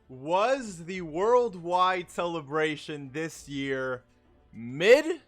Was the worldwide celebration this year mid,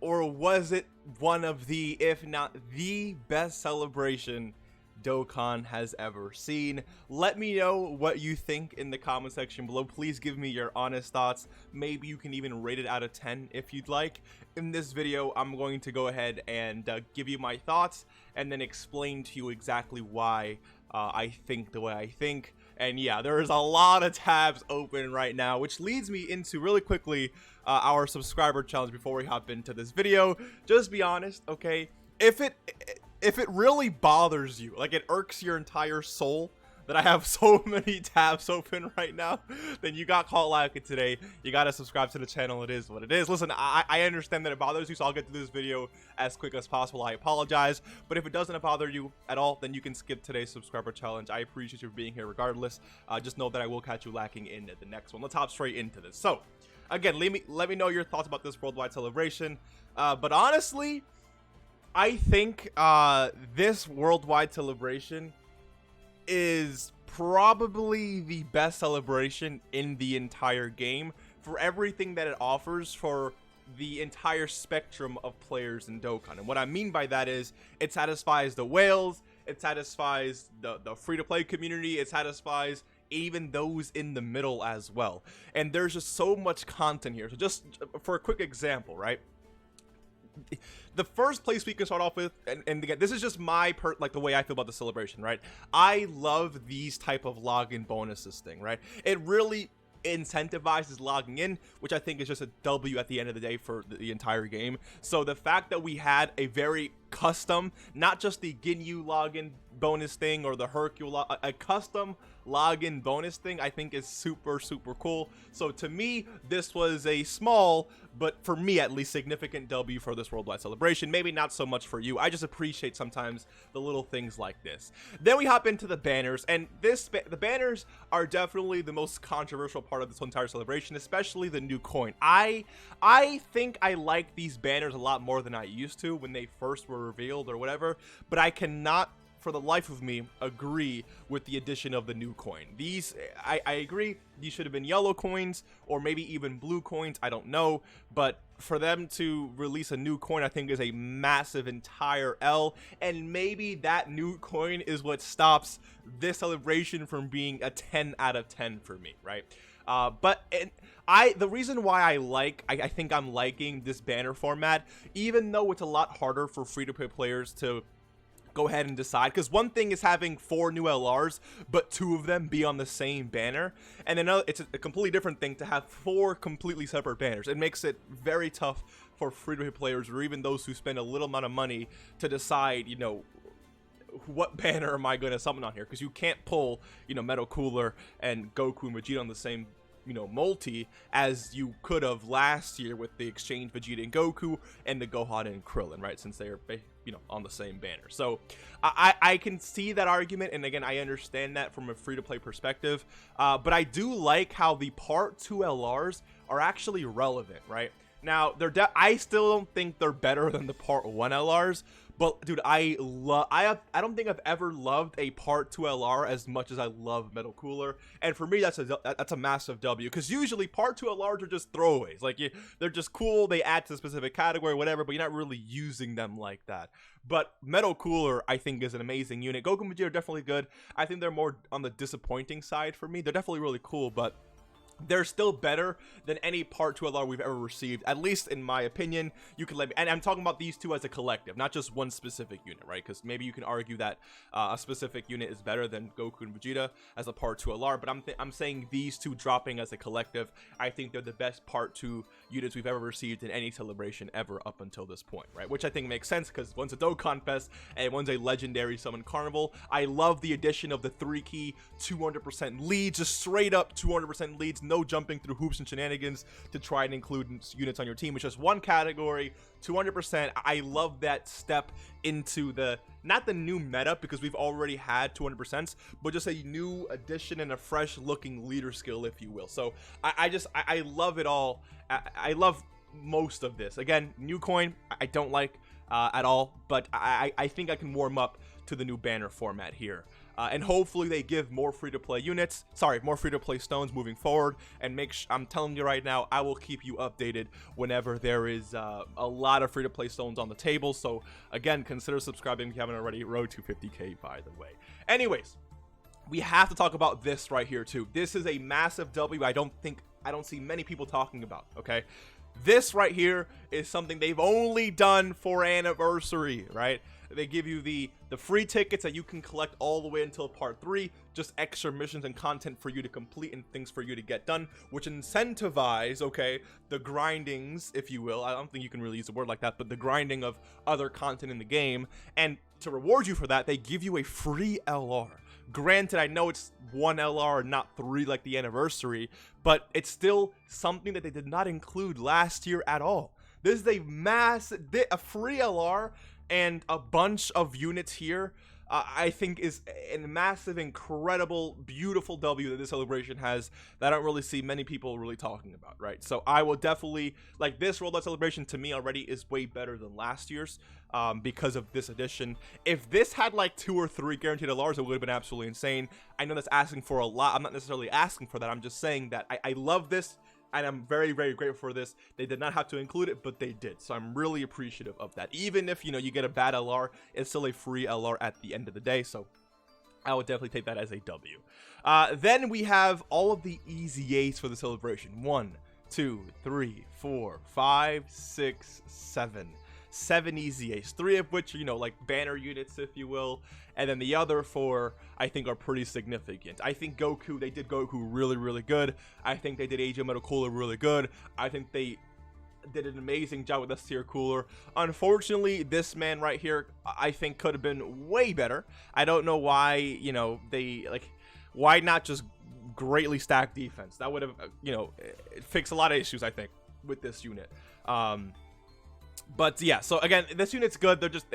or was it one of the, if not the best celebration Dokkan has ever seen? Let me know what you think in the comment section below. Please give me your honest thoughts. Maybe you can even rate it out of 10 if you'd like. In this video, I'm going to go ahead and give you my thoughts and then explain to you exactly why I think the way I think. And yeah, there is a lot of tabs open right now, which leads me into really quickly our subscriber challenge before we hop into this video. Just be honest, okay? If it really bothers you, like it irks your entire soul that I have so many tabs open right now, then you got caught like it today. You gotta subscribe to the channel. It is what it is. Listen, I understand that it bothers you, so I'll get through this video as quick as possible. I apologize, but if it doesn't bother you at all, then you can skip today's subscriber challenge. I appreciate you for being here regardless. Just know that I will catch you lacking in the next one. Let's hop straight into this. So again, let me know your thoughts about this worldwide celebration. But honestly, I think this worldwide celebration is probably the best celebration in the entire game for everything that it offers for the entire spectrum of players in Dokkan. And what I mean by that is it satisfies the whales, it satisfies the free-to-play community, it satisfies even those in the middle as well. And there's just so much content here. So just for a quick example, right? The first place we can start off with, and again, this is just my like the way I feel about the celebration, right? I love these type of login bonuses thing, right? It really incentivizes logging in, which I think is just a W at the end of the day for the entire game. So the fact that we had a very custom, not just the Ginyu login bonus thing or the Hercule, a custom login bonus thing, I think is super cool. So to me, this was a small, but for me at least, significant W for this worldwide celebration. Maybe not so much for you. I just appreciate sometimes the little things like this. Then we hop into the banners, and the banners are definitely the most controversial part of this entire celebration, especially the new coin. I think I like these banners a lot more than I used to when they first were revealed or whatever, but I cannot for the life of me agree with the addition of the new coin. These, I agree, these should have been yellow coins or maybe even blue coins, I don't know, but for them to release a new coin I think is a massive entire L, and maybe that new coin is what stops this celebration from being a 10 out of 10 for me, right? The reason why I think I'm liking this banner format, even though it's a lot harder for free-to-play players to go ahead and decide, because one thing is having 4 new LRs but 2 of them be on the same banner, and another, it's a completely different thing to have 4 completely separate banners. It makes it very tough for free-to-play players or even those who spend a little amount of money to decide, you know, what banner am I going to summon on here, because you can't pull, you know, Metal Cooler and Goku and Vegeta on the same, you know, multi as you could have last year with the exchange Vegeta and Goku and the Gohan and Krillin, right, since they are, you know, on the same banner. So I can see that argument, and again, I understand that from a free-to-play perspective, but I do like how the Part 2 LRs are actually relevant, right? Now, I still don't think they're better than the Part 1 LRs, but dude, I don't think I've ever loved a Part 2 LR as much as I love Metal Cooler, and for me that's a massive W, because usually Part 2 LRs are just throwaways. Like, they're just cool, they add to a specific category, whatever, but you're not really using them like that. But Metal Cooler, I think, is an amazing unit. Goku and Vegeta are definitely good. I think they're more on the disappointing side for me. They're definitely really cool, but they're still better than any Part 2 LR we've ever received, at least in my opinion. You can let me, and I'm talking about these two as a collective, not just one specific unit, right? Because maybe you can argue that a specific unit is better than Goku and Vegeta as a Part 2 LR, but I'm saying these two dropping as a collective, I think they're the best Part 2 units we've ever received in any celebration ever up until this point, right? Which I think makes sense, because one's a Dokkan Fest and one's a legendary summon carnival. I love the addition of the 3-key 200% leads, just straight up 200% leads, no jumping through hoops and shenanigans to try and include units on your team. It's just one category, 200%. I love that step into the, not the new meta, because we've already had 200%, but just a new addition and a fresh looking leader skill, if you will. So I love it all. I love most of this. Again, new coin I don't like at all, but I think I can warm up to the new banner format here. And hopefully they give more free-to-play more free-to-play stones moving forward, and I'm telling you right now, I will keep you updated whenever there is a lot of free-to-play stones on the table. So again, consider subscribing if you haven't already. Road to 50k, by the way. Anyways, we have to talk about this right here too. This is a massive W. I don't see many people talking about. Okay, this right here is something they've only done for anniversary, right? They give you the free tickets that you can collect all the way until part 3, just extra missions and content for you to complete and things for you to get done, which incentivize, okay, the grindings, if you will. I don't think you can really use a word like that, but the grinding of other content in the game. And to reward you for that, they give you a free LR. Granted, I know it's 1 LR, not 3 like the anniversary, but it's still something that they did not include last year at all. This is a free LR and a bunch of units here. I think is a massive, incredible, beautiful W that this celebration has that I don't really see many people really talking about, right? So I will definitely, like, this Worldwide Celebration to me already is way better than last year's because of this edition. If this had like 2 or 3 guaranteed LRs, it would have been absolutely insane. I know that's asking for a lot. I'm not necessarily asking for that. I'm just saying that I love this. And I'm very, very grateful for this. They did not have to include it, but they did. So I'm really appreciative of that. Even if, you know, you get a bad LR, it's still a free LR at the end of the day. So I would definitely take that as a W. Then we have all of the easy A's for the celebration. 1, 2, 3, 4, 5, 6, 7. 7 easy A's, 3 of which are, you know, like banner units, if you will, and then the other 4 I think are pretty significant. I think Goku, they did Goku really, really good. I think they did AJ Metal Cooler really good. I think they did an amazing job with S tier Cooler. Unfortunately, this man right here, I think could have been way better. I don't know why, you know, why not just greatly stack defense? That would have, you know, fixed a lot of issues, I think, with this unit. But yeah, so again, this unit's good. They're just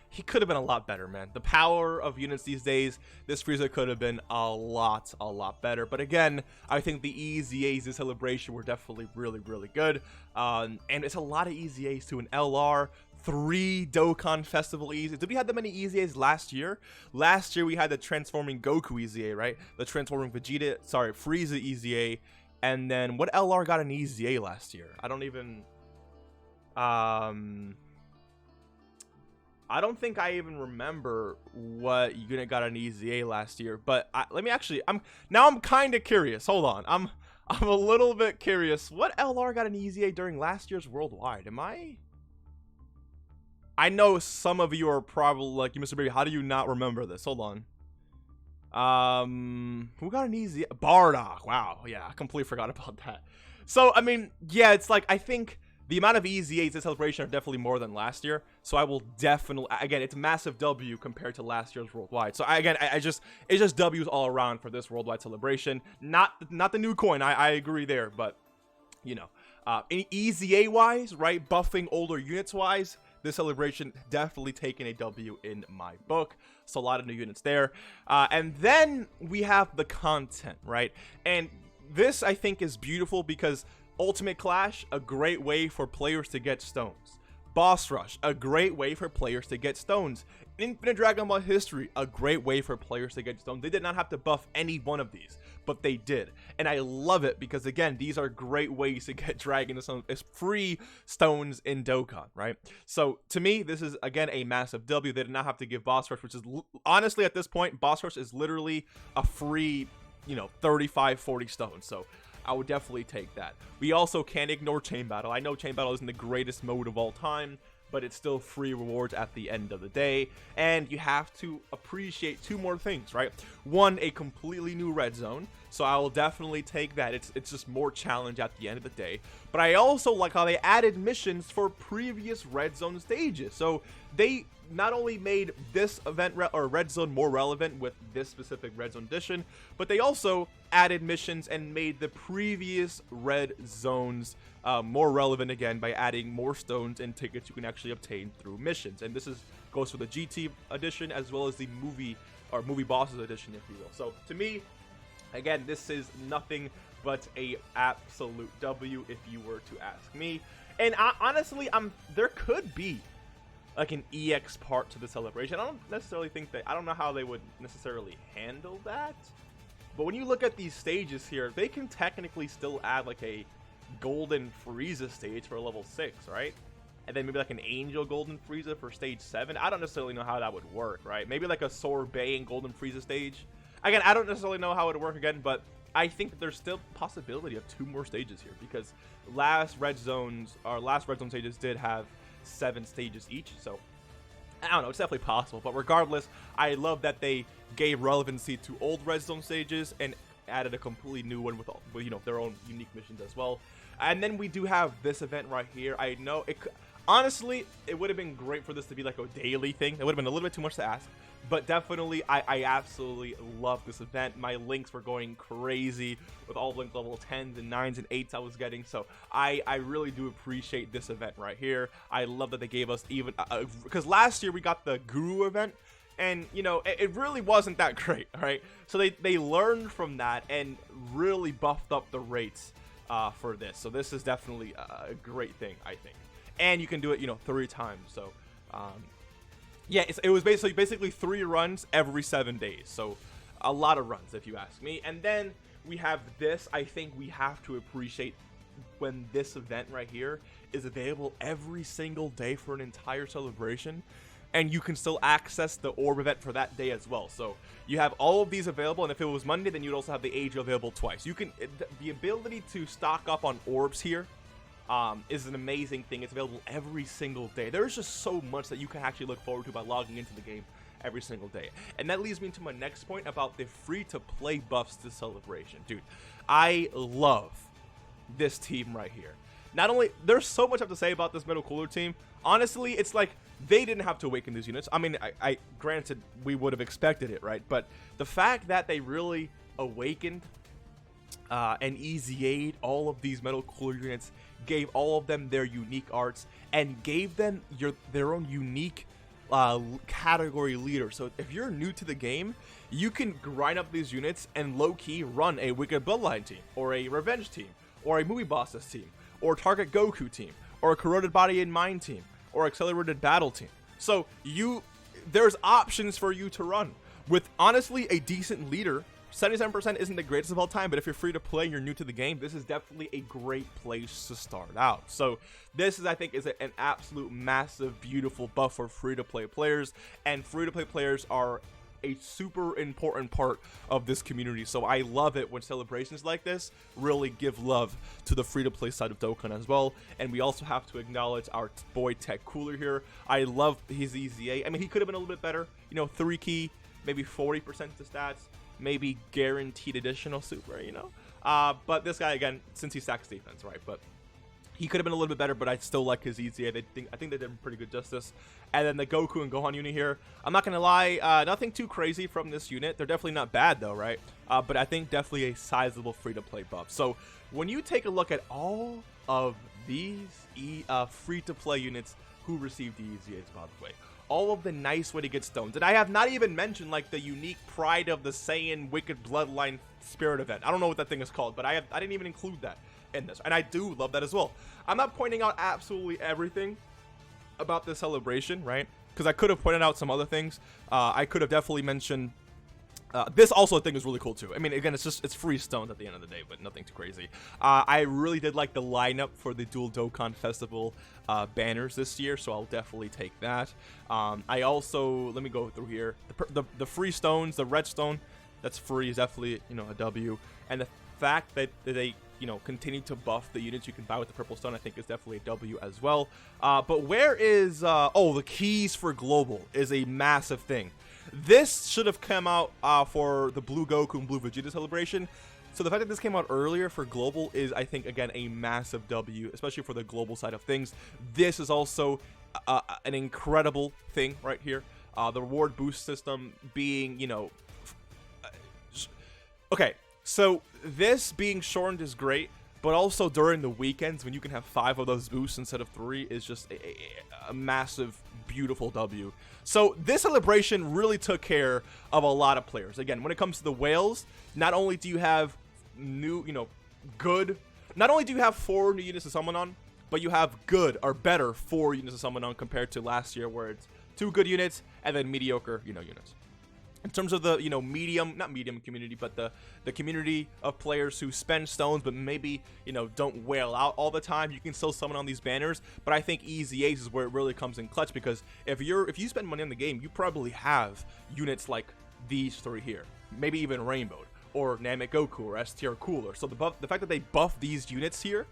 he could have been a lot better, man. The power of units these days, this Frieza could have been a lot better. But again, I think the easy A's this celebration were definitely really, really good. And it's a lot of easy A's to an LR. 3 Dokkan Festival E's. Did we have that many easy A's last year? Last year we had the Transforming Goku easy A, right? The Transforming Frieza easy A. And then what LR got an easy A last year? I don't even... I don't think I even remember what unit got an easy A last year, but let me actually, I'm kind of curious. Hold on. I'm a little bit curious. What LR got an easy A during last year's Worldwide? I know some of you are probably like, Mr. Baby, how do you not remember this? Hold on. Who got an easy A? Bardock. Wow. Yeah, I completely forgot about that. So, I mean, yeah, it's like, I think the amount of easy A's this celebration are definitely more than last year. So I will definitely, again, it's a massive W compared to last year's Worldwide. So it's just W's all around for this Worldwide celebration. Not the new coin. I agree there, but you know, easy A wise, right? Buffing older units wise, this celebration definitely taking a W in my book. So a lot of new units there. And then we have the content, right? And this I think is beautiful because Ultimate Clash, a great way for players to get stones. Boss Rush, a great way for players to get stones. Infinite Dragon Ball History, a great way for players to get stones. They did not have to buff any one of these, but they did. And I love it because, again, these are great ways to get Dragon Stones. It's free stones in Dokkan, right? So, to me, this is, again, a massive W. They did not have to give Boss Rush, which is, honestly, at this point, Boss Rush is literally a free, you know, 35, 40 stones. So, I would definitely take that. We also can't ignore Chain Battle. I know Chain Battle isn't the greatest mode of all time, but it's still free rewards at the end of the day. And you have to appreciate 2 more things, right? 1, a completely new red zone. So I will definitely take that. It's just more challenge at the end of the day. But I also like how they added missions for previous red zone stages. So they not only made this event or red zone more relevant with this specific red zone edition, but they also added missions and made the previous red zones more relevant again by adding more stones and tickets you can actually obtain through missions. And this goes for the GT edition as well as the movie bosses edition, if you will. So to me, again, this is nothing but a absolute W if you were to ask me. And honestly, there could be like an EX part to the celebration. I don't necessarily think that, I don't know how they would necessarily handle that. But when you look at these stages here, they can technically still add like a Golden Frieza stage for level 6, right? And then maybe like an Angel Golden Frieza for stage 7. I don't necessarily know how that would work, right? Maybe like a Sorbet and Golden Frieza stage. Again, I don't necessarily know how it would work again, but I think that there's still possibility of 2 more stages here, because last red zone stages did have 7 stages each. So I don't know, it's definitely possible. But regardless, I love that they gave relevancy to old red zone stages and added a completely new one with you know, their own unique missions as well. And then we do have this event right here. I know it honestly, it would have been great for this to be like a daily thing. It would have been a little bit too much to ask. But definitely, I absolutely love this event. My links were going crazy with all link level 10s and 9s and 8s I was getting. So I really do appreciate this event right here. I love that they gave us even, because last year we got the Guru event. And, you know, it really wasn't that great, right? So they learned from that and really buffed up the rates for this. So this is definitely a great thing, I think. And you can do it, you know, 3 times. So, yeah, it was basically 3 runs every 7 days. So a lot of runs, if you ask me. And then we have this. I think we have to appreciate when this event right here is available every single day for an entire celebration. And you can still access the orb event for that day as well. So you have all of these available, and if it was Monday, then you'd also have the age available twice. You can, the ability to stock up on orbs here is an amazing thing. It's available every single day. There's just so much that you can actually look forward to by logging into the game every single day. And that leads me to my next point about the free-to-play buffs to Celebration. Dude, I love this team right here. Not only, there's so much I have to say about this Metal Cooler team. Honestly, it's like they didn't have to awaken these units. I mean, I granted, we would have expected it, right? But the fact that they really awakened and easy-aid all of these Metal Cooler units, gave all of them their unique arts, and gave them their own unique category leader. So if you're new to the game, you can grind up these units and low-key run a Wicked Bloodline team, or a Revenge team, or a Movie Bosses team, or Target Goku team, or a Corroded Body and Mind team, or Accelerated Battle team. So there's options for you to run with honestly a decent leader. 77% isn't the greatest of all time, but if you're free to play and you're new to the game, this is definitely a great place to start out. So this is, I think, is an absolute massive, beautiful buff for free-to-play players, and free-to-play players are a super important part of this community. So I love it when celebrations like this really give love to the free-to-play side of Dokkan as well. And we also have to acknowledge our boy Tech Cooler here. I love his EZA. I mean, he could have been a little bit better, you know, 3 key, maybe 40% to stats, maybe guaranteed additional super, you know. But this guy, again, since he stacks defense, right? But he could have been a little bit better, but I still like his EZA. I think they did pretty good justice. And then the Goku and Gohan unit here, I'm not going to lie, nothing too crazy from this unit. They're definitely not bad, though, right? But I think definitely a sizable free-to-play buff. So when you take a look at all of these free-to-play units who received the EZAs, by the way, all of the nice way to get stones. And I have not even mentioned, like, the unique Pride of the Saiyan Wicked Bloodline Spirit event. I don't know what that thing is called, but I didn't even include that in this, and I do love that as well. I'm not pointing out absolutely everything about this celebration, right? Because I could have pointed out some other things. I could have definitely mentioned this also thing is really cool too. I mean, again, it's free stones at the end of the day, but nothing too crazy. I really did like the lineup for the Dual Dokkan Festival banners this year, so I'll definitely take that. I also, let me go through here. The free stones, the red stone, that's free, is definitely, you know, a W. And the fact that they, you know, continue to buff the units you can buy with the purple stone, I think is definitely a W as well. But where is oh, the keys for global is a massive thing. This should have come out for the Blue Goku and Blue Vegeta celebration. So the fact that this came out earlier for global is, I think, again, a massive W, especially for the global side of things. This is also an incredible thing right here. The reward boost system being, you know, okay. So this being shortened is great, but also during the weekends when you can have 5 of those boosts instead of 3 is just a massive, beautiful W. So this celebration really took care of a lot of players. Again, when it comes to the whales, not only do you have new, you know, good, not only do you have 4 new units to summon on, but you have good or better 4 units to summon on compared to last year where it's 2 good units and then mediocre, units. In terms of the, not medium community, but the community of players who spend stones but maybe, don't wail out all the time, you can still summon on these banners. But I think Easy Ace is where it really comes in clutch, because if you spend money on the game, you probably have units like these 3 here, maybe even Rainbowed, or Namek Goku, or S tier Cooler. So the fact that they buff these units here,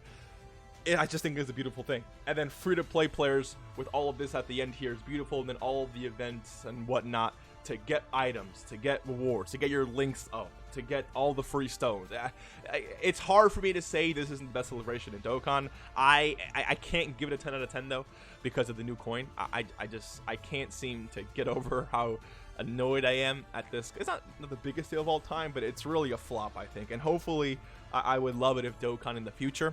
I just think is a beautiful thing. And then free-to-play players with all of this at the end here is beautiful, and then all of the events and whatnot to get items, to get rewards, to get your links up, to get all the free stones. It's hard for me to say this isn't the best celebration in Dokkan. I can't give it a 10 out of 10 though, because of the new coin. I can't seem to get over how annoyed I am at this. It's not the biggest deal of all time, but it's really a flop, I think. And hopefully I would love it if Dokkan in the future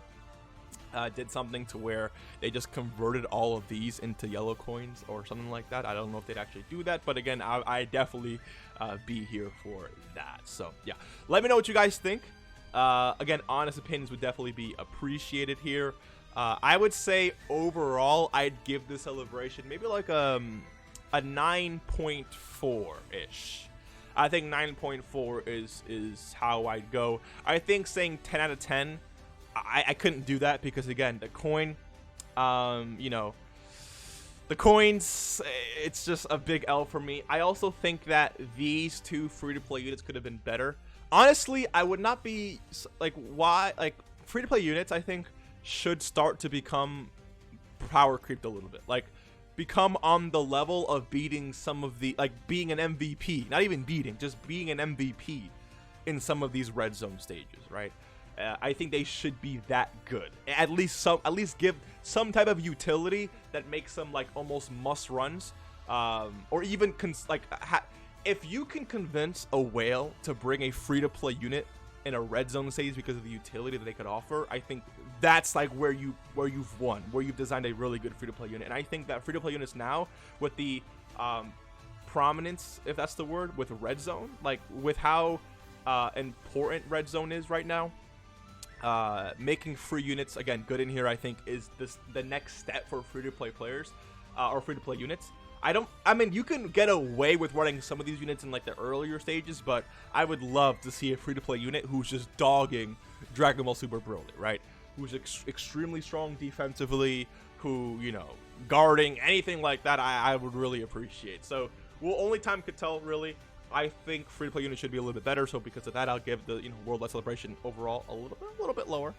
did something to where they just converted all of these into yellow coins or something like that. I don't know if they'd actually do that, but again, I definitely be here for that. So yeah, let me know what you guys think. Again, honest opinions would definitely be appreciated here. I would say overall I'd give this celebration maybe like a 9.4 ish. I think 9.4 is how I'd go. I think saying 10 out of 10, I couldn't do that, because again, the coin, the coins, it's just a big L for me. I also think that these 2 free-to-play units could have been better. Honestly, I would not be like, why, like, free-to-play units I think should start to become power creeped a little bit, like become on the level of beating some of the, like, being an MVP, not even beating, just being an MVP in some of these red zone stages, right? I think they should be that good. At least give some type of utility that makes them like almost must runs, or even if you can convince a whale to bring a free-to-play unit in a red zone stage because of the utility that they could offer, I think that's like where you've won, where you've designed a really good free-to-play unit. And I think that free-to-play units now, with the prominence, if that's the word, with red zone, like with how important red zone is right now, making free units again good in here, I think is the next step for free-to-play players, or free-to-play units. I mean, you can get away with running some of these units in like the earlier stages, but I would love to see a free-to-play unit who's just dogging Dragon Ball Super Broly, right? Who's extremely strong defensively, who, guarding, anything like that, I would really appreciate. So, well, only time could tell, really. I think free-to-play units should be a little bit better, so because of that, I'll give the World Light Celebration overall a little bit lower.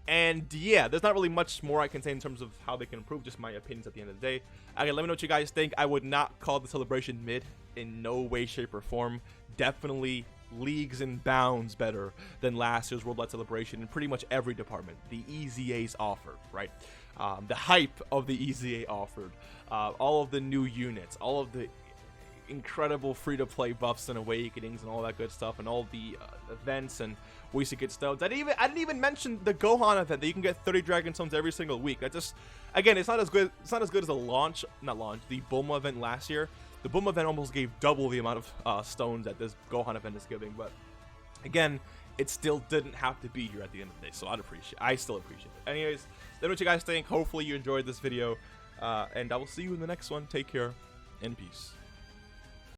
And yeah, there's not really much more I can say in terms of how they can improve, just my opinions at the end of the day. Again, let me know what you guys think. I would not call the celebration mid in no way, shape, or form. Definitely leagues and bounds better than last year's World Light Celebration in pretty much every department. The Easy Ace offered, right? The hype of the Easy A offered, all of the new units, all of the incredible free-to-play buffs and awakenings and all that good stuff, and all the events and ways to get stones. I didn't even mention the Gohan event that you can get 30 Dragon Stones every single week. That just, again, it's not as good as the the Bulma event last year. The Bulma event almost gave double the amount of stones that this Gohan event is giving, but again, it still didn't have to be here at the end of the day, so I still appreciate it. Anyways, let me know what you guys think. Hopefully you enjoyed this video, and I will see you in the next one. Take care and peace.